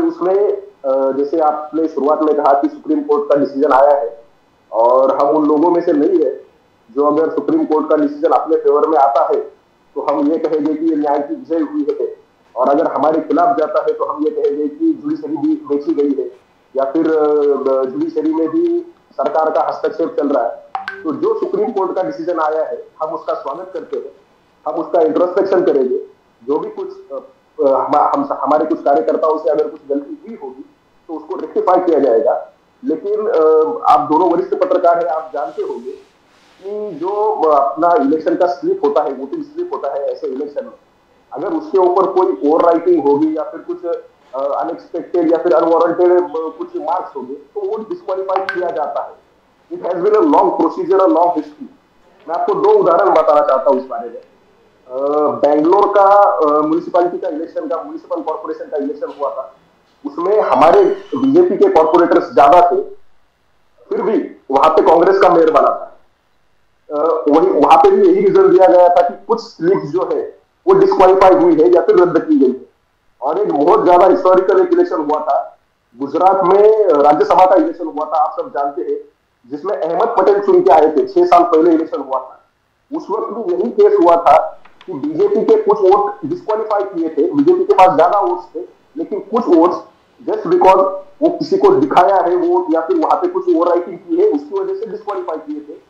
उसमें जैसे आपने शुरुआत में कहा कि सुप्रीम कोर्ट का डिसीजन आया है और हम उन लोगों में से नहीं है जो अगर सुप्रीम कोर्ट का डिसीजन अपने फेवर में आता है तो हम ये कहेंगे कि ये न्याय की विजय हुई है, और अगर हमारे खिलाफ जाता है तो हम ये कहेंगे कि जुडिशरी भी बेची गई है या फिर जुडिशरी में भी सरकार का हस्तक्षेप चल रहा है। तो जो सुप्रीम कोर्ट का डिसीजन आया है हम उसका स्वागत करते हैं, हम उसका इंट्रोस्पेक्शन करेंगे। जो भी कुछ हमारे कुछ कार्यकर्ताओं से अगर कुछ गलती हुई होगी तो उसको रेक्टिफाई किया जाएगा। लेकिन आप दोनों वरिष्ठ पत्रकार हैं, आप जानते होंगे कि जो अपना इलेक्शन का स्लिप होता है, वोटिंग स्लिप होता है ऐसे इलेक्शन में, अगर उसके ऊपर कोई ओवर राइटिंग होगी या फिर कुछ अनएक्सपेक्टेड या फिर अनवारंटेड कुछ मार्क्स होंगे तो वो डिस्क्वालीफाई किया जाता है। It has been a long procedure, a long history. मैं आपको दो उदाहरण बताना चाहता हूँ इस बारे में। बेंगलोर का म्युनिसिपैलिटी का इलेक्शन का म्युनिसिपल कॉर्पोरेशन का इलेक्शन हुआ था, उसमें हमारे बीजेपी के कॉर्पोरेटर्स ज्यादा थे, फिर भी वहां पे कांग्रेस का मेयर बना था। वही वहां पे भी यही रीजन दिया गया था कि कुछ स्लिप्स जो है वो डिस्क्वालीफाई हुई है या फिर रद्द की गई है। और एक बहुत ज्यादा हिस्टोरिकल एक इलेक्शन हुआ था गुजरात में, राज्यसभा का इलेक्शन हुआ था, आप सब जानते हैं, जिसमें अहमद पटेल चुन के आए थे। 6 साल पहले इलेक्शन हुआ था। उस वक्त भी यही केस हुआ था कि बीजेपी के कुछ वोट डिस्क्वालीफाई किए थे, बीजेपी के पास ज्यादा वोट्स थे, लेकिन कुछ वोट्स जस्ट बिकॉज वो किसी को दिखाया है वोट या फिर वहां पे कुछ ओवर राइटिंग की है उसकी वजह से डिस्क्वालीफाई किए थे।